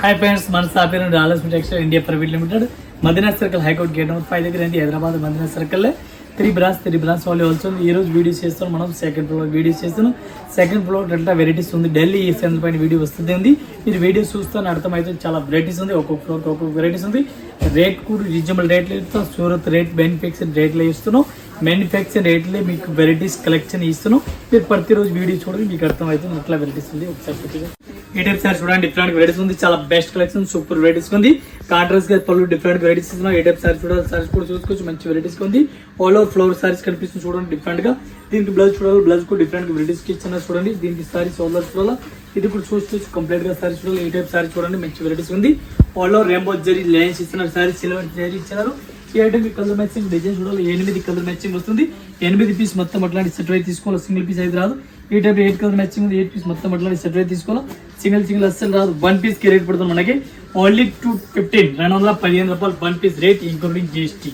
हाय friends मन सापेर dollars textile India private limited Madina circle high court gate number 5 దగ్గర ఉంది హైదరాబాద్ మదీనా సర్కిల్ లో 3 బ్రాంచ్ వాళ్ళు ఆల్సో ఈ రోజు వీడియోస్ చేస్తాం మనం సెకండ్ ఫ్లోర్ వీడియోస్ చేస్తాం సెకండ్ ఫ్లోర్ డెల్టా వెరైటీస్ ఉంది ఢిల్లీ ఈ సెన్స్ పైన వీడియో వస్తుంది మీరు వీడియో చూస్తాను అర్థమైతే చాలా వెరైటీస్ ఉంది ఒక్కొక్క ఫ్లోర్ ఒక్కొక్క వెరైటీస్ ఉంది రేట్ కూడా రీజనబుల్ రేట్ లో ఇస్తాం సూరత్ రేట్ మ్యానుఫ్యాక్చర్ రేట్ లో ఇస్తున్నాం మ్యానుఫ్యాక్చర్ రేట్ లో మీకు వెరైటీస్ కలెక్షన్ ఇస్తున్నాం మీరు ప్రతిరోజు వీడియో చూడండి మీకు అర్థమైతే ఎట్లా వెరైటీస్ ఉంది ఒకసారి ఈ టైప్ సారీస్ చూడండి డిఫరెంట్ వెరైటీస్ ఉంది చాలా బెస్ట్ కలెక్షన్ సూపర్ వెరైటీస్ ఉంది కాంట్రాస్ట్ గా పళ్ళు డిఫరెంట్ వెరైటీస్ ఉన్నాయి ఈ టైప్ సారీస్ చూడాలి సారీస్ కూడా చూసుకోవచ్చు మంచి వెరైటీస్ ఉంది ఆల్ ఓవర్ ఫ్లవర్ సారీస్ కనిపిస్తుంది చూడండి డిఫరెంట్ గా దీనికి బ్లౌజ్ చూడాలి బ్లౌజ్ కూడా డిఫరెంట్ వెరైటీస్ కి ఇచ్చిన చూడండి దీనికి సారీస్ ఆల్ ఓవర్ చూడాలి ఇది కూడా చూసుకోవచ్చు కంప్లీట్ గా సారీస్ చూడాలి ఈ టైప్ సారీ చూడండి మంచి వెరైటీస్ ఉంది all over rainbow zari lines ఇస్తున్నారు సారీస్ సిల్వర్ జరీ ఇచ్చినారు ఈ ఐటమ్ కలర్ మ్యాచింగ్ డిజైన్ చూడాలి 8 కలర్ మ్యాచింగ్ వస్తుంది 8 పీస్ మొత్తం అట్లాంటి సెట్ అయితే తీసుకోవాలి సింగిల్ పీస్ అయితే రాదు ఈ టైప్ 8 కలర్ మ్యాచింగ్ ఉంది 8 పీస్ మొత్తం అట్లాంటి సెట్ అయితే తీసుకోవాలి సింగిల్ అస్సలు రాదు 1 పీస్ కి రేట్ పడుతుంది మనకి ఓన్లీ 215 రూపాయలు 1 పీస్ రేట్ ఇంక్లూడింగ్ జీఎస్టీ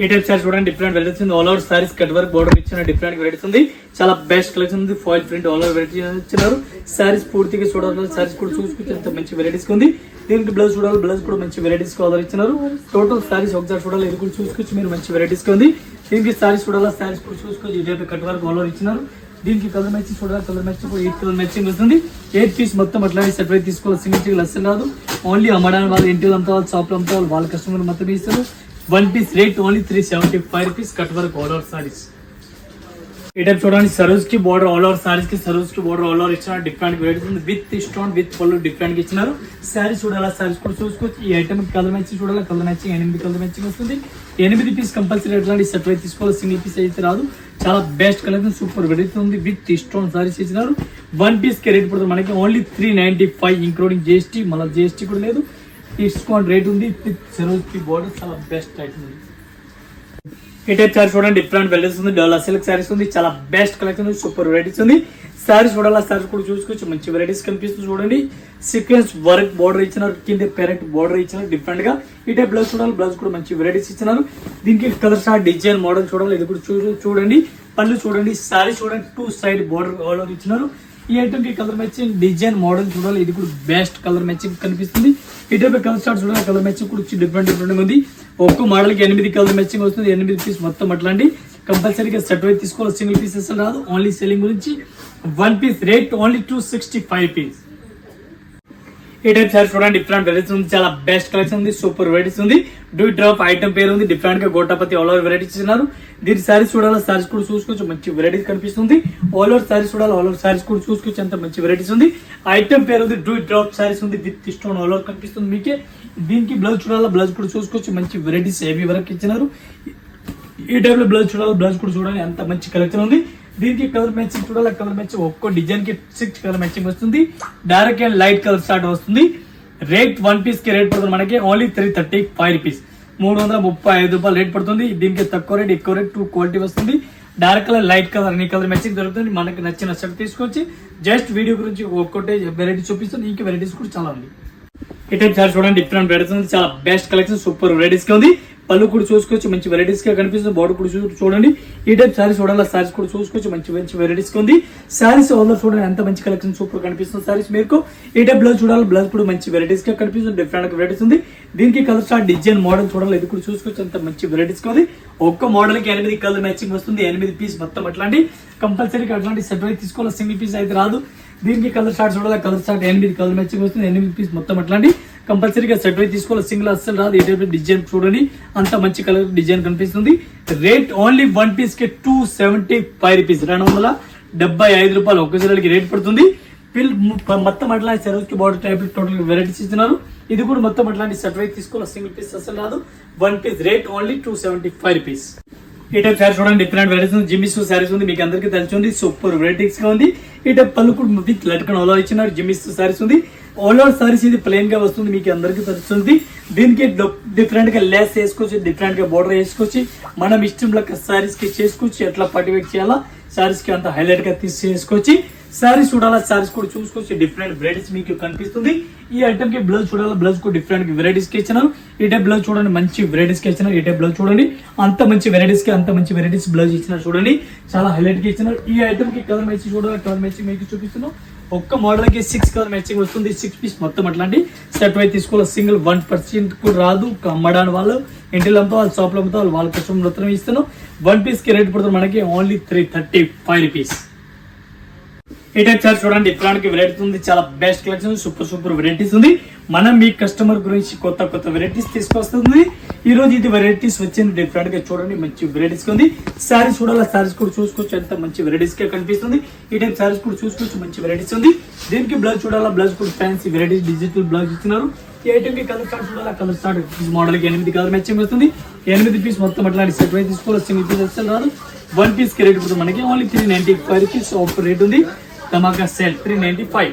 ఈ టైప్ సారీస్ చూడండి డిఫరెంట్ వెరైటీస్ ఉంది all over saris cut work border ఇచ్చిన డిఫరెంట్ వెరైటీస్ ఉంది చాలా బెస్ట్ కలెక్షన్ ఉంది foil print all over variety ఇచ్చినారు సారీస్ పూర్తిగా చూడాలి సారీస్ కూడా చూసుకుంటే ఎంత మంచి వెరైటీస్ ఉంది దీనికి బ్లౌజ్ చూడాలి బ్లౌజ్ కూడా మంచి వెరైటీస్ ఆర్డర్ ఇచ్చినారు టోటల్ సారీస్ ఒకసారి చూడాలి ఇది కూడా చూసుకోవచ్చు మీరు మంచి వెరైటీస్ ఉంది దీనికి సారీస్ చూడాలి సారీస్ కూడా చూసుకోవచ్చు ఈ type cut work all over ఇచ్చినారు దీనికి కలర్ మ్యాచింగ్ చూడాలి కలర్ మ్యాచింగ్ కూడా 8 కలర్ మ్యాచింగ్ వస్తుంది 8 పీస్ మొత్తం అట్లాంటి సెట్ అయితే తీసుకోవాలి సింగిల్ అస్సలు రాదు ఓన్లీ అమ్మడానికి వాళ్ళు ఇంటి అంతా వాళ్ళు షాప్ అంతా వాళ్ళ కస్టమర్ మొత్తం ఇస్తారు 1 piece rate only 375 rupees cut work all over saris ఈ టైప్ చూడండి సరోజ్ కి బోర్డర్ ఆల్ ఓవర్ సారీస్ కి సరోజ్ కి బోర్డర్ ఆల్ ఓవర్ ఇచ్చిన డిఫరెంట్ వెరైటీస్ ఉంది విత్ స్టోన్ విత్ పళ్ళు డిఫరెంట్ గా ఇచ్చినారు సారీస్ చూడాలి సారీస్ కూడా చూసుకోవచ్చు ఈ ఐటమ్ కలర్ మ్యాచింగ్ చూడాలి కలర్ మ్యాచింగ్ 8 కలర్ మ్యాచింగ్ వస్తుంది 8 పీస్ కంపల్సరీ అట్లాంటి సెట్ అయితే తీసుకోవాలి సింగిల్ పీస్ అయితే రాదు చాలా బెస్ట్ కలెక్షన్ సూపర్ వెరైటీ ఉంది విత్ స్టోన్ సారీస్ ఇచ్చినారు 1 పీస్ కి రేట్ పడుతుంది మనకి ఓన్లీ 395 ఇంక్లూడింగ్ జీఎస్టీ మళ్ళీ జీఎస్టీ కూడా లేదు డిస్కౌంట్ రేట్ ఉంది విత్ సరోజ్ కి బోర్డర్ చాలా బెస్ట్ ఐటమ్ ఉంది ఈ టైప్ సారీస్ చూడండి డిఫరెంట్ వెరైటీస్ ఉంది డోలా సిల్క్ సారీస్ ఉంది చాలా బెస్ట్ కలెక్షన్ ఉంది సూపర్ వెరైటీస్ ఉంది సారీస్ చూడాలి సారీస్ కూడా చూసుకోవచ్చు మంచి వెరైటీస్ కనిపిస్తుంది చూడండి సీక్వెన్స్ వర్క్ బోర్డర్ ఇచ్చినారు కింద పెరెంట్ బోర్డర్ ఇచ్చినారు డిఫరెంట్ గా ఈ టైప్ బ్లౌజ్ చూడాలి బ్లౌజ్ కూడా మంచి వెరైటీస్ ఇచ్చినారు దీనికి కలర్ షార్ట్ డిజైన్ మోడల్ చూడాలి ఇది కూడా చూడండి పళ్ళు చూడండి సారీ చూడండి 2 సైడ్ బోర్డర్ ఆల్ ఓవర్ ఇచ్చినారు ఈ ఐటమ్ కి కలర్ మ్యాచింగ్ డిజైన్ మోడల్ చూడాలి ఇది కూడా బెస్ట్ కలర్ మ్యాచింగ్ కనిపిస్తుంది ఈ టైప్ కలర్ స్టార్ట్ చూడాలి కలర్ మ్యాచింగ్ కూడా డిఫరెంట్ ఉంది ఒక్కో మోడల్ కి 8 కలర్ మ్యాచింగ్ వస్తుంది 8 పీస్ మొత్తం అట్లాంటి కంపల్సరీగా సెట్ అయితే తీసుకోవాలి సింగిల్ పీస్ అసలు రాదు ఓన్లీ సెల్లింగ్ గురించి 1 పీస్ రేట్ ఓన్లీ 265 పీస్ ఈ టైప్ సారీస్ చూడండి డిఫరెంట్ వెరైటీస్ ఉంది చాలా బెస్ట్ కలెక్షన్ ఉంది సూపర్ వెరైటీస్ ఉంది డూ డ్రాప్ ఐటమ్ పేరు ఉంది డిఫరెంట్ గా గోటాపతి ఆల్ ఓవర్ వెరైటీస్ ఇస్తున్నారు దీని సారీస్ చూడాలి సారీస్ కూడా చూసుకోవచ్చు మంచి వెరైటీస్ కనిపిస్తుంది ఆల్ ఓవర్ సారీస్ చూడాలి ఆల్ ఓవర్ సారీస్ కూడా చూసుకోవచ్చు అంత మంచి వెరైటీస్ ఉంది ఐటమ్ పేరు ఉంది డూ డ్రాప్ సారీస్ ఉంది విత్ స్టోన్ ఆల్ ఓవర్ కనిపిస్తుంది మీకే దీనికి బ్లౌజ్ చూడాలి బ్లౌజ్ కూడా చూసుకోవచ్చు మంచి వెరైటీస్ హెవీ వరకు ఇచ్చినారు ఈ టైప్ లో బ్లౌజ్ చూడాలి బ్లౌజ్ కూడా చూడాలి అంత మంచి కలెక్షన్ ఉంది దీనికి కలర్ మ్యాచింగ్ చూడాలి కలర్ మ్యాచింగ్ ఒక్కో డిజైన్ కి 6 కలర్ మ్యాచింగ్ వస్తుంది dark and light colour start వస్తుంది రేట్ 1 పీస్ కి రేట్ పడుతుంది మనకి ఓన్లీ 335 రూపీస్ 335 రూపాయలు రేట్ పడుతుంది దీనికి తక్కువ రేట్ ఎక్కువ రేట్ 2 క్వాలిటీ వస్తుంది డార్క్ కలర్ లైట్ కలర్ అన్ని కలర్ మ్యాచింగ్ దొరుకుతుంది మనకి నచ్చిన షర్ట్ తీసుకొచ్చి జస్ట్ వీడియో గురించి ఒక్కొక్కటే వెరైటీ చూపిస్తుంది ఇంకా వెరైటీస్ కూడా చాలా ఉంది ఈ టైప్ సారీ చూడండి డిఫరెంట్ వెరైటీస్ ఉంది చాలా బెస్ట్ కలెక్షన్ సూపర్ వెరైటీస్ గా ఉంది పళ్ళు కూడా చూసుకోవచ్చు మంచి వెరైటీస్ గా కనిపిస్తుంది బోర్డర్ కూడా చూడండి ఈ టైప్ సారీస్ చూడాలి సారీస్ కూడా చూసుకోవచ్చు మంచి వెరైటీస్ ఉంది సారీస్ ఆల్ చూడండి ఎంత మంచి కలెక్షన్ సూపర్ కనిపిస్తుంది సారీస్ మీకు ఈ టైప్ బ్లౌజ్ చూడాలి బ్లౌజ్ కూడా మంచి వెరైటీస్ గా కనిపిస్తుంది డిఫరెంట్ వెరైటీస్ ఉంది దీనికి కలర్ స్టార్ట్ డిజైన్ మోడల్ చూడాలి ఇది కూడా చూసుకోవచ్చు అంత మంచి వెరైటీస్ ఉంది ఒక్క మోడల్ కి 8 కలర్ మ్యాచింగ్ వస్తుంది 8 పీస్ మొత్తం అట్లాంటి కంపల్సరీగా అట్లాంటి సెట్ అయితే తీసుకోవాలి సింగిల్ పీస్ అయితే రాదు దీనికి కలర్ స్టార్ట్ చూడాలి కలర్ స్టార్ట్ 8 కలర్ మ్యాచింగ్ వస్తుంది 8 పీస్ మొత్తం అట్లాంటి కంపల్సరీగా సెట్ అయితే తీసుకోవాలి సింగిల్ అస్సలు రాదు ఈ టైప్ డిజైన్ చూడండి అంత మంచి కలర్ డిజైన్ కనిపిస్తుంది రేట్ ఓన్లీ 1 పీస్ కి 275 రూపీస్ 275 రూపాయలు ఒక్కసారికి రేట్ పడుతుంది మొత్తం అట్లాంటి సర్వీస్ కి బార్డర్ టైప్ టోటల్ వెరైటీస్ ఇస్తున్నారు ఇది కూడా మొత్తం అట్లాంటి సెట్ అయితే తీసుకోవాలి సింగిల్ పీస్ అసలు రాదు 1 పీస్ రేట్ ఓన్లీ 275 రూపీస్ ఈ టైప్ సారీస్ చూడండి డిఫరెంట్ వెరైటీస్ ఉంది జిమ్మిస్ సారీస్ ఉంది మీకు అందరికీ తెలిసి ఉంది సూపర్ వెరైటీస్ గా ఉంది ఈ టైప్ పళ్ళు కూడా విత్ లట్కన్ ఆల్ ఓవర్ ఇచ్చినారు జిమ్మిస్ సారీస్ ఉంది ఆల్ ఓవర్ సారీస్ ఇది ప్లెయిన్ గా వస్తుంది మీకు అందరికీ తెలుస్తుంది దీనికి డిఫరెంట్ గా లెస్ వేసుకోవచ్చు డిఫరెంట్ గా బోర్డర్ వేసుకోవచ్చు మనం ఇష్టం లెక్క సారీస్ కి చేసుకోవచ్చు ఎట్లా పర్టివేట్ చేయాలా సారీస్ కి అంత హైలైట్ గా తీసి చేసుకోవచ్చు సారీస్ చూడాలా సారీస్ కూడా చూసుకోవచ్చు డిఫరెంట్ వెరైటీస్ మీకు కనిపిస్తుంది ఈ ఐటమ్ కి బ్లౌజ్ చూడాలి బ్లౌజ్ కూడా డిఫరెంట్ వెరైటీస్ కి ఇచ్చినారు ఈ టైప్ బ్లౌజ్ చూడండి మంచి వెరైటీస్ కి ఇచ్చినారు ఈ టైప్ బ్లౌజ్ చూడండి అంత మంచి వెరైటీస్ కి అంత మంచి వెరైటీస్ బ్లౌజ్ ఇచ్చినారు చూడండి చాలా హైలైట్ గా ఇచ్చినారు ఈ ఐటమ్ కి కలర్ మ్యాచింగ్ చూడాలి కలర్ మ్యాచింగ్ మీకు చూపిస్తున్నాం ఒక్క మోడల్ కి 6 కలర్ మ్యాచింగ్ వస్తుంది. 6 పీస్ మొత్తం అట్లాంటి సెట్ వైజ్ తీసుకోవాలి. సింగిల్ 1% కూడా రాదు. అమ్మడానికి వాళ్ళు ఇంటిలో అమ్ముతా వాళ్ళు షాప్ లో అమ్ముతా వాళ్ళ కస్టమర్ మొత్తం ఇస్తున్నాం. 1 పీస్ కి రేట్ పడుతుంది మనకి ఓన్లీ 335 రూపీస్. ఈ టైప్ సార్ చూడండి డిఫరెంట్ వెరైటీస్ ఉంది. చాలా బెస్ట్ కలెక్షన్, సూపర్ వెరైటీస్ ఉంది. మనం మీ కస్టమర్ గురించి కొత్త వెరైటీస్ తీసుకొస్తుంది. ఈ రోజు ఇది వెరైటీస్ వచ్చింది డిఫరెంట్ గా చూడండి, మంచి వెరైటీస్ ఉంది. సారీస్ చూడాలి, సారీస్ కూడా చూసుకోవచ్చు, ఎంత మంచి వెరైటీస్ గా కనిపిస్తుంది. ఈ టైప్ సారీస్ కూడా చూసుకోవచ్చు, మంచి వెరైటీస్ ఉంది. దీనికి బ్లౌజ్ చూడాలా, బ్లౌజ్ కూడా ఫ్యాన్సీ వెరైటీస్ డిజిటల్ బ్లౌజ్ ఇస్తున్నారు. ఈ ఐటమ్ కి కలర్ స్టార్ట్ చూడాలా, కలర్ స్టార్ట్ మోడల్ కి 8 కలర్ మ్యాచింగ్ వస్తుంది. 8 పీస్ మొత్తం అట్లాంటి సెట్ వైజ్ తీసుకోవాలి. సింగిల్ పీస్ అసలు రాదు. 1 పీస్ కి రేట్ పడుతుంది మనకి ఓన్లీ 395 రూపీస్. ఆఫర్ రేట్ ఉంది. ధమాకా సేల్ 395.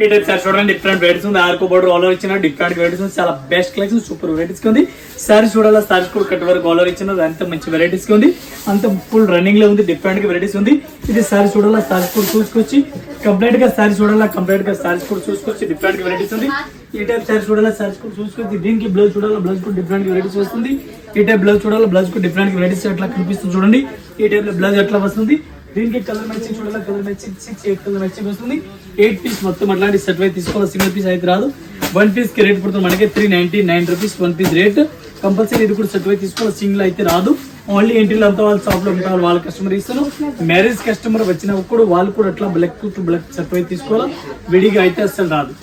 ఈ టైప్ సార్ చూడండి డిఫరెంట్ వెరైటీస్ ఉంది. ఆర్కో బోర్డర్ ఆల్ ఓవర్ ఇచ్చిన డిఫరెంట్ వెరైటీస్ ఉంది. చాలా బెస్ట్ కలెక్షన్, సూపర్ వెరైటీస్ ఉంది. సారీస్ చూడాలా, సారీస్ కూడా కట్ వరకు ఆల్ ఓవర్ ఇచ్చిన అంత మంచి వెరైటీస్ ఉంది. అంత ఫుల్ రన్నింగ్ లో ఉంది. డిఫరెంట్ గా వెరైటీస్ ఉంది. ఇది సారీస్ చూడాలా, సారీస్ కూడా చూసుకొచ్చి కంప్లీట్ గా సారీస్ చూడాలా, కంప్లీట్ గా సారీస్ కూడా చూసుకొచ్చి డిఫరెంట్ గా వెరైటీస్ ఉంది. ఈ టైప్ సారీస్ చూడాలా, సారీస్ కూడా చూసుకొచ్చి దీనికి బ్లౌజ్ చూడాలా, బ్లౌజ్ కూడా డిఫరెంట్ వెరైటీస్ వస్తుంది. ఈ టైప్ బ్లౌజ్ చూడాలా, బ్లౌజ్ కూడా డిఫరెంట్ వెరైటీస్ ఎట్లా కనిపిస్తుంది చూడండి. ఈ టైప్ లో బ్లౌజ్ ఎట్లా వస్తుంది. దీనికి కలర్ మ్యాచింగ్ చూడాలి, కలర్ మ్యాచింగ్ 8 కలర్ మ్యాచింగ్ వస్తుంది. 8 పీస్ మొత్తం అట్లాంటి సెట్ వైజ్ తీసుకోవాలి. సింగిల్ పీస్ అయితే రాదు. 1 పీస్ కి రేట్ పడుతుంది మనకి 399 రూపీస్. 1 piece rate compulsory. ఇది కూడా సెట్ వైజ్ తీసుకోవాలి. సింగిల్ అయితే రాదు. ఓన్లీ ఇంటిలో అంతా వాళ్ళ షాప్ లో ఉంటారు, వాళ్ళ కస్టమర్ ఇస్తాను. మ్యారేజ్ కస్టమర్ వచ్చినప్పుడు వాళ్ళు కూడా అట్లా block to block set wise తీసుకోవాలి. విడిగా అయితే అసలు రాదు.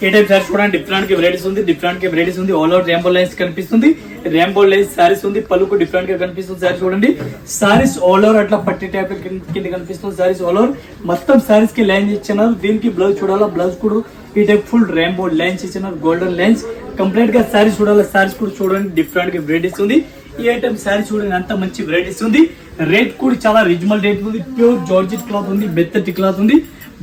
ఏ టైప్ సారీస్ కూడా డిఫరెంట్ గా వెరైటీస్ ఉంది. డిఫరెంట్ గా వెరైటీస్ ఉంది. ఆల్ ఓవర్ రేంబో లైన్స్ కనిపిస్తుంది. రేంబో లైన్స్ సారీస్ ఉంది. పళ్ళుకు డిఫరెంట్ గా కనిపిస్తుంది. సారీ చూడండి, సారీస్ ఆల్ ఓవర్ అట్లా పట్టి టైప్ కింద కనిపిస్తుంది. సారీస్ ఆల్ ఓవర్ మొత్తం సారీస్ కి లైన్స్ ఇచ్చినారు. దీనికి బ్లౌజ్ చూడాలా, బ్లౌజ్ కూడా ఈ టైప్ ఫుల్ రేంబో లైన్స్ ఇచ్చినారు, గోల్డెన్ లైన్స్. కంప్లీట్ గా సారీస్ చూడాలా, సారీస్ కూడా చూడండి డిఫరెంట్ గా వెరైటీస్ ఉంది. ఈ ఐటమ్ సారీ చూడండి అంత మంచి వెరైటీస్ ఉంది. రేట్ కూడా చాలా రీజనబుల్ రేట్ ఉంది. ప్యూర్ జార్జెట్ క్లాత్ ఉంది, మెత్తటి క్లాత్ ఉంది.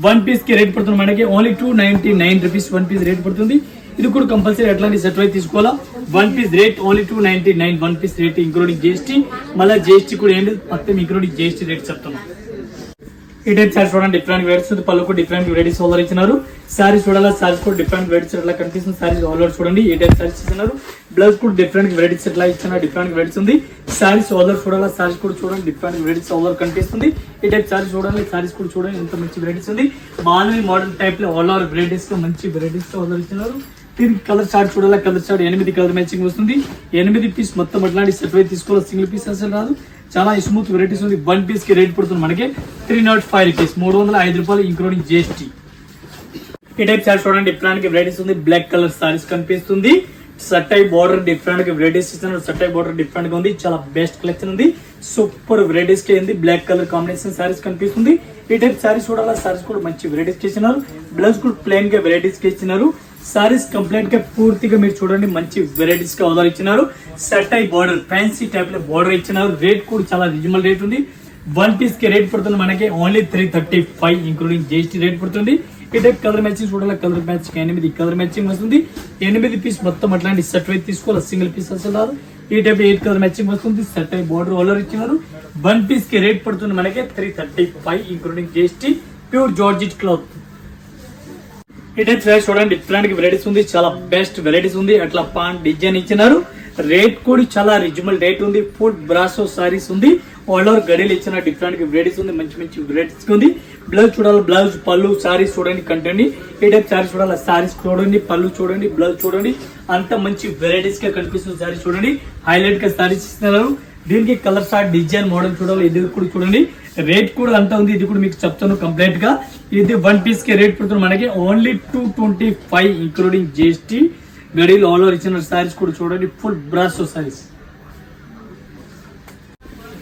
1 పీస్ కి రేట్ పడుతుంది మనకి ఓన్లీ 299 రూపీస్. 1 పీస్ రేట్ పడుతుంది. ఇది కూడా కంపల్సరీ అట్లాంటి సెట్ వైజ్ తీసుకోవాలా. 1 piece rate only 299. 1 piece rate including GST. మళ్ళీ జిఎస్టీ కూడా ఏంటి మొత్తం ఇంక్లూడింగ్ జిఎస్టీ రేట్ చెప్తున్నాం. ఈ టైప్ సారీస్ చూడండి డిఫరెంట్ వెరైటీస్ ఉంది. పళ్ళు కూడా డిఫరెంట్ వెరైటీస్ ఆల్ ఇచ్చినారు. సారీస్ చూడాలా, సారీస్ కూడా డిఫరెంట్ వెరైటీస్ ఎట్లా కనిపిస్తుంది. సారీస్ ఆల్ ఓవర్ చూడండి ఈ టైప్ సారీస్ ఇచ్చినారు. బ్లౌజ్ కూడా డిఫరెంట్ వెరైటీస్ ఎట్లా ఇచ్చినారు, డిఫరెంట్ వెరైటీస్ ఉంది. సారీస్ ఆల్ ఓవర్ చూడాలా, సారీస్ కూడా చూడండి డిఫరెంట్ వెరైటీస్ ఆల్ ఓవర్ కనిపిస్తుంది. ఈ టైప్ సారీస్ చూడండి, సారీస్ కూడా చూడండి ఎంత మంచి వెరైటీస్ ఉంది. మానవి మోడల్ టైప్ లో ఆల్ ఓవర్ వెరైటీస్ గా మంచి వెరైటీస్ తో ఆల్ ఓవర్ ఇచ్చినారు. దీనికి కలర్ చార్ట్ చూడాలా, కలర్ చార్ట్ 8 కలర్ మ్యాచింగ్ వస్తుంది. 8 పీస్ మొత్తం అట్లాంటి సెట్ వైజ్ తీసుకోవాలి. సింగిల్ పీస్ అసలు రాదు. చాలా స్మూత్ వెరైటీస్ ఉంది. 1 పీస్ కి రేట్ పడుతుంది మనకి 305 రూపీస్. 305 రూపాయలు ఇంక్లూడింగ్ జిఎస్టీ. ఈ టైప్ సారీస్ చూడండి డిఫరెంట్ వెరైటీస్ ఉంది. బ్లాక్ కలర్ సారీస్ కనిపిస్తుంది. సట్టై బార్డర్ డిఫరెంట్ గా వెరైటీస్ ఇస్తున్నారు. సట్టై బార్డర్ డిఫరెంట్ గా ఉంది. చాలా బెస్ట్ కలెక్షన్ ఉంది. సూపర్ వెరైటీస్ కి ఉంది. బ్లాక్ కలర్ కాంబినేషన్ సారీస్ కనిపిస్తుంది. ఈ టైప్ సారీస్ చూడాలా, సారీస్ కూడా మంచి వెరైటీస్ కి ఇచ్చినారు. బ్లౌజ్ కూడా ప్లెయిన్ గా వెరైటీస్ కి ఇచ్చినారు. సారీస్ కంప్లీట్ గా పూర్తిగా మీరు చూడండి మంచి వెరైటీస్ గా ఆర్డర్ ఇచ్చినారు. సట్టై బార్డర్ ఫ్యాన్సీ టైప్ లో బార్డర్ ఇచ్చినారు. రేట్ కూడా చాలా రీజనబుల్ రేట్ ఉంది. 1 పీస్ కి రేట్ పడుతుంది మనకి ఓన్లీ 335 ఇంక్లూడింగ్ జిఎస్టీ రేట్ పడుతుంది. ఈ టైప్ కలర్ మ్యాచింగ్ చూడాలి, కలర్ మ్యాచింగ్ 8 కలర్ మ్యాచింగ్ వస్తుంది. 8 పీస్ మొత్తం అట్లాంటి సెట్ వైజ్ తీసుకోవాలి. సింగిల్ పీస్ అసలు రాదు. ఈ టైప్ 8 కలర్ మ్యాచింగ్ వస్తుంది. సెట్ అయి బార్డర్ ఆల్ ఓవర్ ఇచ్చినారు. 1 పీస్ కి రేట్ పడుతుంది మనకి 335 including GST. Pure georgette cloth. ఈ టైప్ సారీస్ చూడండి డిఫరెంట్ వెరైటీస్ ఉంది. చాలా బెస్ట్ వెరైటీస్ ఉంది. అట్లా పాన్ డిజైన్ ఇచ్చినారు. రేట్ కూడా చాలా రీజనబుల్ రేట్ ఉంది. ఫుల్ బ్రాసో సారీస్ ఉంది. ఆల్ ఓవర్ గడిలు ఇచ్చిన డిఫరెంట్ వెరైటీస్ ఉంది. మంచి వెరైటీస్ ఉంది. బ్లౌజ్ చూడాలి, బ్లౌజ్ పళ్ళు సారీస్ చూడండి కంటెంట్. ఈ టైప్ సారీస్ చూడాలి, సారీస్ చూడండి, పళ్ళు చూడండి, బ్లౌజ్ చూడండి అంత మంచి వెరైటీస్ గా కనిపిస్తుంది. సారీస్ చూడండి హైలైట్ గా సారీస్ ఇస్తున్నారు. దీనికి కలర్ స్టార్ట్ డిజైన్ మోడల్ చూడాలి. ఇది కూడా చూడండి రేట్ కూడా అంత ఉంది. ఇది కూడా మీకు చెప్తాను కంప్లీట్ గా. ఇది 1 పీస్ కి రేట్ పడుతుంది మనకి ఓన్లీ 225 ఇంక్లూడింగ్ జిఎస్టీ. గడిలో ఆల్ ఓవర్ ఇచ్చిన సారీస్ కూడా చూడండి ఫుల్ బ్రాసో సారీస్.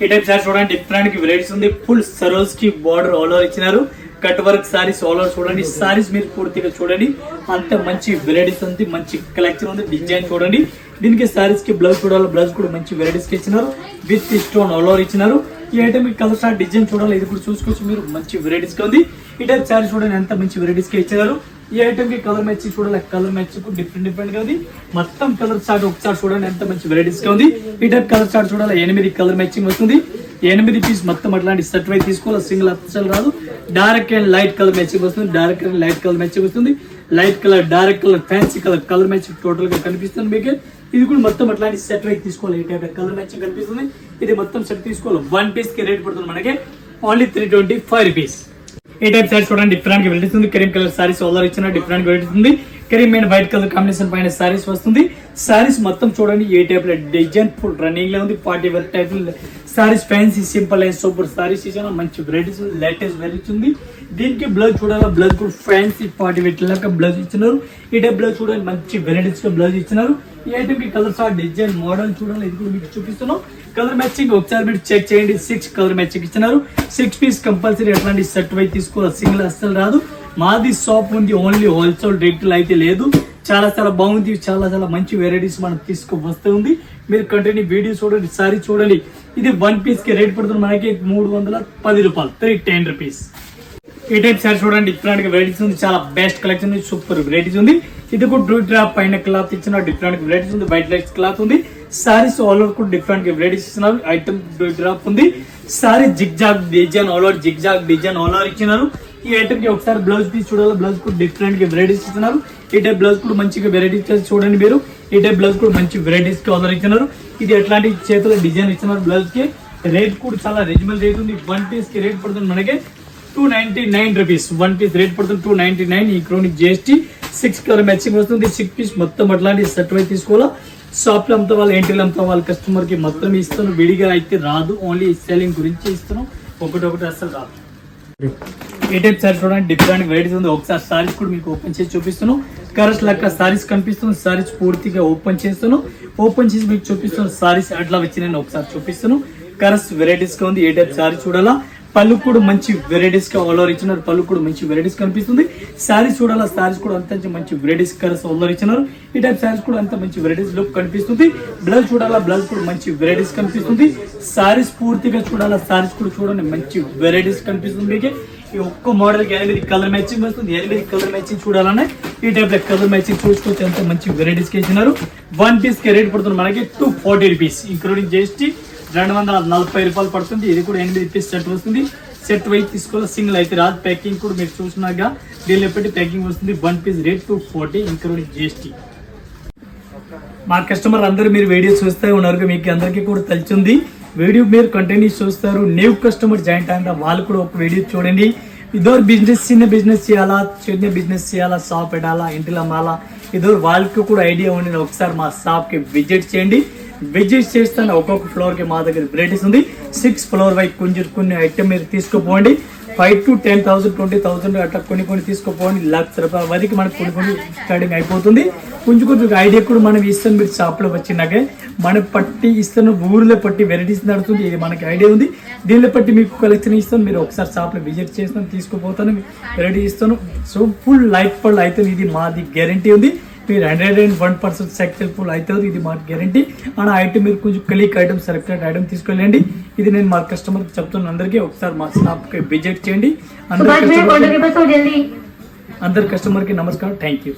ఈ టైప్ సారీస్ చూడండి డిఫరెంట్ వెరైటీస్ ఉంది. ఫుల్ సరోజ్ కి బార్డర్ ఆల్ ఓవర్ ఇచ్చినారు. Cut work saris all over చూడండి. సారీస్ మీరు పూర్తిగా చూడండి అంత మంచి వెరైటీస్ ఉంది. మంచి కలెక్షన్ ఉంది. డిజైన్ చూడండి. దీనికి సారీస్ కి బ్లౌజ్ చూడాలి, బ్లౌజ్ కూడా మంచి వెరైటీస్ కి ఇచ్చినారు. విత్ స్టోన్ ఆల్ ఓవర్ ఇచ్చినారు. ఈ ఐటమ్ కలర్ స్టార్ట్ డిజైన్ చూడాలి. ఇది కూడా చూసుకోవచ్చు మీరు మంచి వెరైటీస్ గా ఉంది. ఈ టైప్ సారీస్ చూడండి ఎంత మంచి వెరైటీస్ కి ఇచ్చినారు. ఈ ఐటమ్ కి కలర్ మ్యాచింగ్ చూడాలి, కలర్ మ్యాచింగ్ డిఫరెంట్ గా ఉంది. మొత్తం కలర్ చార్ట్ ఒకసారి చూడండి ఎంత మంచి వెరైటీస్ గా ఉంది. ఈ టైప్ కలర్ చార్ట్ చూడాలి. 8 కలర్ మ్యాచింగ్ వస్తుంది. 8 పీస్ మొత్తం అట్లాంటి సెట్ వైజ్ తీసుకోవాలి. సింగిల్ అసలు రాదు. Dark and light colour matching వస్తుంది. Dark and light colour matching వస్తుంది. Light colour, dark colour, fancy colour matching total గా కనిపిస్తుంది మీకు. ఇది కూడా మొత్తం అట్లాంటి సెట్ వైజ్ తీసుకోవాలి. ఈ టైప్ కలర్ మ్యాచింగ్ కనిపిస్తుంది. ఇది మొత్తం సెట్ తీసుకోవాలి. 1 పీస్ కి రేట్ పడుతుంది మనకి ఓన్లీ 325 రూపీస్. ఏ టైప్ సారీస్ చూడండి డిఫరెంట్ గా వెరైటీస్ ఉంది. క్రీమ్ కలర్ సారీస్ ఆల్ ఇచ్చిన డిఫరెంట్ గా వెరైటీస్ ఉంది. Cream and white colour combination పైన సారీస్ వస్తుంది. సారీస్ మొత్తం చూడండి ఏ టైప్ లో డిజైన్ ఫుల్ రన్నింగ్ లో ఉంది. Party wear type saris fancy simple and super saris ఇచ్చిన మంచి వెరైటీస్ లేటెస్ట్ వెరైటీస్ ఉంది. దీనికి బ్లౌజ్ చూడాలా, బ్లౌజ్ కూడా ఫ్యాన్సీ పార్టీ వేర్ లాగా బ్లౌజ్ ఇచ్చినారు. ఈ టైప్ బ్లౌజ్ చూడండి మంచి వెరైటీస్ గా బ్లౌజ్ ఇచ్చినారు. ఈ ఐటమ్ కి కలర్స్ డిజైన్ మోడల్ చూడాలి, ఇది కూడా మీకు చూపిస్తున్నాం. కలర్ మ్యాచింగ్ ఒకసారి మీరు చెక్ చేయండి. 6 కలర్ మ్యాచింగ్ ఇచ్చినారు. 6 పీస్ కంపల్సరీ ఎట్లాంటి సెట్ వై తీసుకోవాలి, సింగిల్ అస్సలు రాదు. మాది షాప్ ఉంది, ఓన్లీ హోల్సేల్ రేట్లు అయితే లేదు. చాలా చాలా బాగుంది, చాలా చాలా మంచి వెరైటీస్ మనం తీసుకువస్తుంది. మీరు కంటిన్యూ వీడియో చూడండి, సారీ చూడండి. ఇది 1 పీస్ కి రేట్ పడుతుంది మనకి 310 రూపాయలు, 310 రూపీస్. ఈ టైప్ సారీ చూడండి డిఫరెంట్ గా వెరైటీస్ ఉంది. చాలా బెస్ట్ కలెక్షన్ ఉంది, సూపర్ వెరైటీస్ ఉంది. ఇది కూడా డ్రూ డ్రాప్ పైన క్లాత్ ఇచ్చిన డిఫరెంట్ వెరైటీస్ ఉంది. వైట్ లైట్స్ క్లాత్ ఉంది. సారీస్ ఆల్ ఓవర్ కూడా డిఫరెంట్ గా వెరైటీస్ ఇస్తున్నారు. ఐటమ్ డ్రూ డ్రాప్ ఉంది. Sari zig zag design all over, zig zag design all over ఇచ్చినారు. ఈ ఐటమ్ కి ఒకసారి బ్లౌజ్ పీస్ చూడాలి, బ్లౌజ్ కూడా డిఫరెంట్ గా వెరైటీస్ ఇస్తున్నారు. ఈ టైప్ బ్లౌజ్ కూడా మంచిగా వెరైటీస్ చూడండి మీరు. ఈ టైప్ బ్లౌజ్ కూడా మంచి వెరైటీస్ కి ఆర్డర్ ఇచ్చినారు. ఇది ఎట్లాంటి చేతుల డిజైన్ ఇచ్చినారు. బ్లౌజ్ కి రేట్ కూడా చాలా రీజనబుల్ రేట్ ఉంది. 1 పీస్ కి రేట్ పడుతుంది మనకి 299 రూపీస్. 1 పీస్ రేట్ పడుతుంది 299. ఈ క్రోనిక్ GST 6 కలర్ మ్యాచింగ్ వస్తుంది. 6 పీస్ మొత్తం అట్లాంటి సెట్ వై తీసుకోవాలా. షాప్ లో అమ్ముతా వాళ్ళు, ఎంట్రీలు అమ్ముతా వాళ్ళ కస్టమర్ కి మొత్తం ఇస్తాను. విడిగా అయితే రాదు, ఓన్లీ సెల్లింగ్ గురించి ఇస్తాను. ఒకటి అసలు రాదు. ఏ టైప్ సారీస్ చూడండి డిఫరెంట్ వెరైటీస్ ఉంది. ఒకసారి సారీస్ కూడా మీకు ఓపెన్ చేసి చూపిస్తాను. కలర్స్ లెక్క సారీస్ కనిపిస్తుంది. సారీస్ పూర్తిగా ఓపెన్ చేస్తాను. ఓపెన్ చేసి మీకు చూపిస్తాను. సారీస్ అట్లా వచ్చి నేను ఒకసారి చూపిస్తాను. కలర్స్ వెరైటీస్ గా ఉంది. ఏ టైప్ సారీ చూడాలా. పళ్ళు కూడా మంచి వెరైటీస్ గా ఆల్ ఓవర్ ఇచ్చినారు. పళ్ళు కూడా మంచి వెరైటీస్ కనిపిస్తుంది. సారీస్ చూడాలా. సారీస్ కూడా అంత మంచి వెరైటీస్ కలర్స్ ఆల్ ఓవర్ ఇచ్చినారు. ఈ టైప్ సారీస్ కూడా అంత మంచి వెరైటీస్ లుక్ కనిపిస్తుంది. బ్లౌజ్ చూడాలా. బ్లౌజ్ కూడా మంచి వెరైటీస్ కనిపిస్తుంది. సారీస్ పూర్తిగా చూడాలా. సారీస్ కూడా చూడండి మంచి వెరైటీస్ కనిపిస్తుంది. మీకు ఈ ఒక్క మోడల్ కి 8 కలర్ మ్యాచింగ్ వస్తుంది. 8 కలర్ మ్యాచింగ్ చూడాలన్నా ఈ టైప్ లో కలర్ మ్యాచింగ్ చూసుకోవచ్చు. అంత మంచి వెరైటీస్ కి ఇచ్చినారు. 1 పీస్ కి రేట్ పడుతుంది మనకి 240 రూపీస్, ఇంక్లూడింగ్ GST 240 రూపాయలు పడుతుంది. ఇది కూడా 8 పీస్ సెట్ వస్తుంది. సెట్ వైజ్ తీసుకోవాలి, సింగిల్ అయితే రాదు. ప్యాకింగ్ కూడా మీరు చూసినాక దీనిలో పెట్టి ప్యాకింగ్ వస్తుంది. 1 పీస్ రేట్ 240, ఇంక్లూడింగ్ GST. మా కస్టమర్ అందరూ మీరు వీడియో చూస్తూ ఉన్నారు, మీకు అందరికీ కూడా తెలిసింది. వీడియో మీరు కంటిన్యూ చూస్తారు. న్యూ కస్టమర్ జాయింట్ అయిన వాళ్ళు కూడా ఒక వీడియో చూడండి. ఇదో బిజినెస్, చిన్న బిజినెస్ చేయాలా, షాప్ పెట్టాలా, ఇంటిలో అమ్మాలా, ఇదో వాళ్ళకి కూడా ఐడియా ఉండి ఒకసారి మా షాప్ కి విజిట్ చేయండి. విజిట్ చేస్తాను. ఒక్కొక్క ఫ్లోర్ కి మా దగ్గర వెరైటీస్ ఉంది. 6 ఫ్లోర్ వై కొన్ని ఐటమ్ మీరు తీసుకుపోండి. 5 to 10,000, 20,000 అట్లా కొన్ని తీసుకోపోండి. ₹1,00,000 వరకు మనకు కొన్ని స్టార్టింగ్ అయిపోతుంది. కొంచెం ఐడియా కూడా మనం ఇస్తాను. మీరు షాప్ లో వచ్చినాకే మనం పట్టి ఇస్తాను. ఊర్లో పట్టి వెరైటీస్ నడుతుంది. ఇది మనకి ఐడియా ఉంది. దీనిలో పట్టి మీకు కలెక్షన్ ఇస్తాను. మీరు ఒకసారి షాప్ లో విజిట్ చేస్తాను, తీసుకుపోతాను, వెరైటీ ఇస్తాను. సో ఫుల్ లైఫ్ ఫుల్ అవుతుంది. ఇది మాది గ్యారంటీ ఉంది. మీరు 101% సక్సెస్ఫుల్ అవుతుంది. ఇది మా గ్యారంటీ. అండ్ ఐటమ్ మీరు కొంచెం క్లిక్ ఐటమ్, సెలెక్టెడ్ ఐటమ్ తీసుకెళ్ళండి. ఇది నేను మా కస్టమర్ చెప్తున్నాను. అందరికీ ఒకసారి మా షాప్ కి విజిట్ చేయండి. అందరు కస్టమర్ కి నమస్కారం. Thank you.